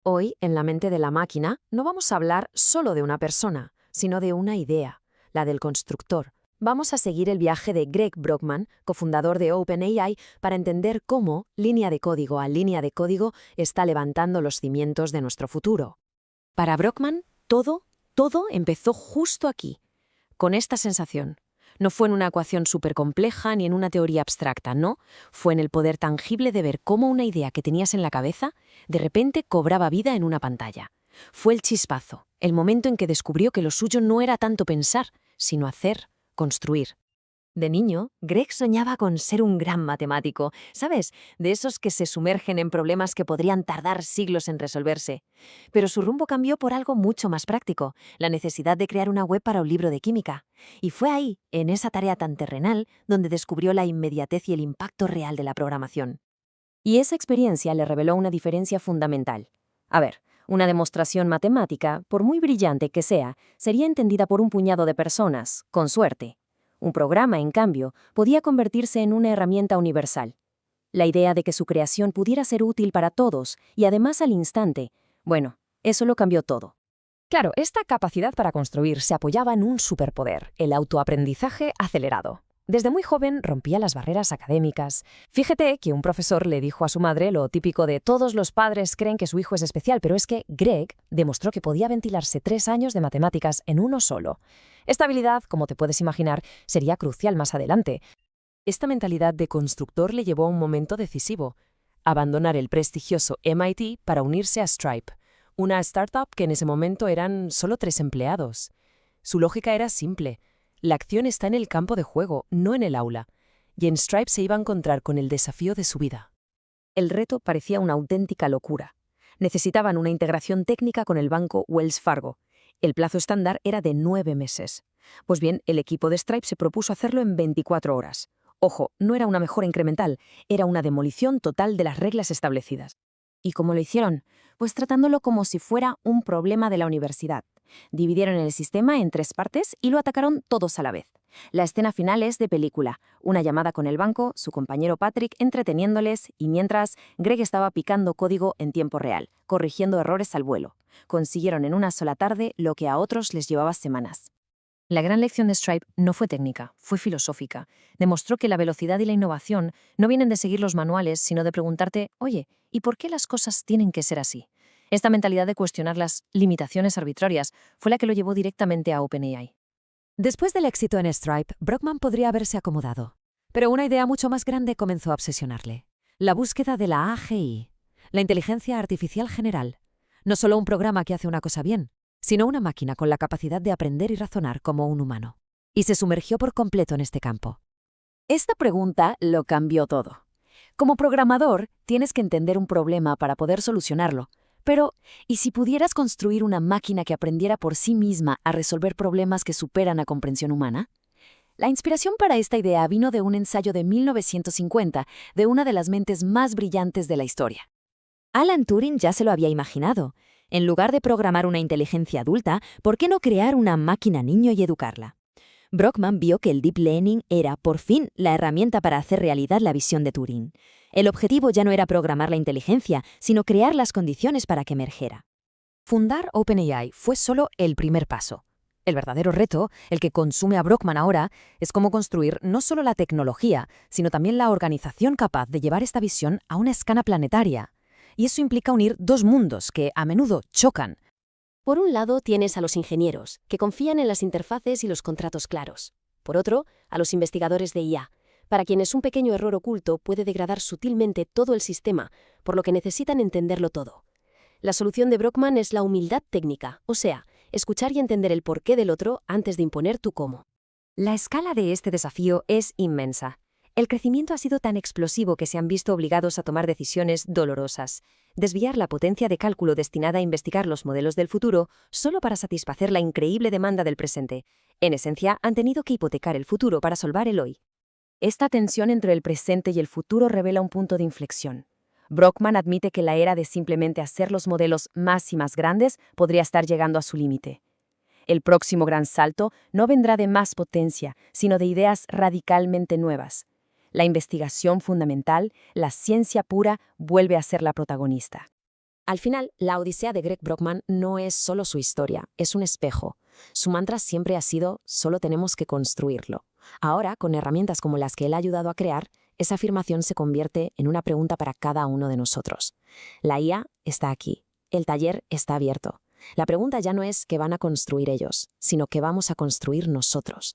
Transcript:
Hoy, en la mente de la máquina, no vamos a hablar solo de una persona, sino de una idea, la del constructor. Vamos a seguir el viaje de Greg Brockman, cofundador de OpenAI, para entender cómo, línea de código a línea de código, está levantando los cimientos de nuestro futuro. Para Brockman, todo empezó justo aquí, con esta sensación. No fue en una ecuación súper compleja ni en una teoría abstracta, no. Fue en el poder tangible de ver cómo una idea que tenías en la cabeza de repente cobraba vida en una pantalla. Fue el chispazo, el momento en que descubrió que lo suyo no era tanto pensar, sino hacer, construir. De niño, Greg soñaba con ser un gran matemático, ¿sabes? De esos que se sumergen en problemas que podrían tardar siglos en resolverse. Pero su rumbo cambió por algo mucho más práctico, la necesidad de crear una web para un libro de química. Y fue ahí, en esa tarea tan terrenal, donde descubrió la inmediatez y el impacto real de la programación. Y esa experiencia le reveló una diferencia fundamental. A ver, una demostración matemática, por muy brillante que sea, sería entendida por un puñado de personas, con suerte. Un programa, en cambio, podía convertirse en una herramienta universal. La idea de que su creación pudiera ser útil para todos, y además al instante, bueno, eso lo cambió todo. Claro, esta capacidad para construir se apoyaba en un superpoder, el autoaprendizaje acelerado. Desde muy joven rompía las barreras académicas. Fíjate que un profesor le dijo a su madre lo típico de todos los padres creen que su hijo es especial, pero es que Greg demostró que podía ventilarse 3 años de matemáticas en uno solo. Esta habilidad, como te puedes imaginar, sería crucial más adelante. Esta mentalidad de constructor le llevó a un momento decisivo: abandonar el prestigioso MIT para unirse a Stripe, una startup que en ese momento eran solo 3 empleados. Su lógica era simple: la acción está en el campo de juego, no en el aula, y en Stripe se iba a encontrar con el desafío de su vida. El reto parecía una auténtica locura. Necesitaban una integración técnica con el banco Wells Fargo. El plazo estándar era de 9 meses. Pues bien, el equipo de Stripe se propuso hacerlo en 24 horas. Ojo, no era una mejora incremental, era una demolición total de las reglas establecidas. ¿Y cómo lo hicieron? Pues tratándolo como si fuera un problema de la universidad. Dividieron el sistema en 3 partes y lo atacaron todos a la vez. La escena final es de película, una llamada con el banco, su compañero Patrick entreteniéndoles y mientras Greg estaba picando código en tiempo real, corrigiendo errores al vuelo. Consiguieron en una sola tarde lo que a otros les llevaba semanas. La gran lección de Stripe no fue técnica, fue filosófica. Demostró que la velocidad y la innovación no vienen de seguir los manuales, sino de preguntarte, oye, ¿y por qué las cosas tienen que ser así? Esta mentalidad de cuestionar las limitaciones arbitrarias fue la que lo llevó directamente a OpenAI. Después del éxito en Stripe, Brockman podría haberse acomodado. Pero una idea mucho más grande comenzó a obsesionarle: la búsqueda de la AGI, la inteligencia artificial general. No solo un programa que hace una cosa bien, sino una máquina con la capacidad de aprender y razonar como un humano. Y se sumergió por completo en este campo. Esta pregunta lo cambió todo. Como programador, tienes que entender un problema para poder solucionarlo. Pero, ¿y si pudieras construir una máquina que aprendiera por sí misma a resolver problemas que superan la comprensión humana? La inspiración para esta idea vino de un ensayo de 1950 de una de las mentes más brillantes de la historia. Alan Turing ya se lo había imaginado. En lugar de programar una inteligencia adulta, ¿por qué no crear una máquina niño y educarla? Brockman vio que el Deep Learning era, por fin, la herramienta para hacer realidad la visión de Turing. El objetivo ya no era programar la inteligencia, sino crear las condiciones para que emergiera. Fundar OpenAI fue solo el primer paso. El verdadero reto, el que consume a Brockman ahora, es cómo construir no solo la tecnología, sino también la organización capaz de llevar esta visión a una escala planetaria. Y eso implica unir 2 mundos que, a menudo, chocan. Por un lado tienes a los ingenieros, que confían en las interfaces y los contratos claros. Por otro, a los investigadores de IA, para quienes un pequeño error oculto puede degradar sutilmente todo el sistema, por lo que necesitan entenderlo todo. La solución de Brockman es la humildad técnica, o sea, escuchar y entender el porqué del otro antes de imponer tu cómo. La escala de este desafío es inmensa. El crecimiento ha sido tan explosivo que se han visto obligados a tomar decisiones dolorosas. Desviar la potencia de cálculo destinada a investigar los modelos del futuro solo para satisfacer la increíble demanda del presente. En esencia, han tenido que hipotecar el futuro para salvar el hoy. Esta tensión entre el presente y el futuro revela un punto de inflexión. Brockman admite que la era de simplemente hacer los modelos más y más grandes podría estar llegando a su límite. El próximo gran salto no vendrá de más potencia, sino de ideas radicalmente nuevas. La investigación fundamental, la ciencia pura, vuelve a ser la protagonista. Al final, la Odisea de Greg Brockman no es solo su historia, es un espejo. Su mantra siempre ha sido, solo tenemos que construirlo. Ahora, con herramientas como las que él ha ayudado a crear, esa afirmación se convierte en una pregunta para cada uno de nosotros. La IA está aquí. El taller está abierto. La pregunta ya no es qué van a construir ellos, sino qué vamos a construir nosotros.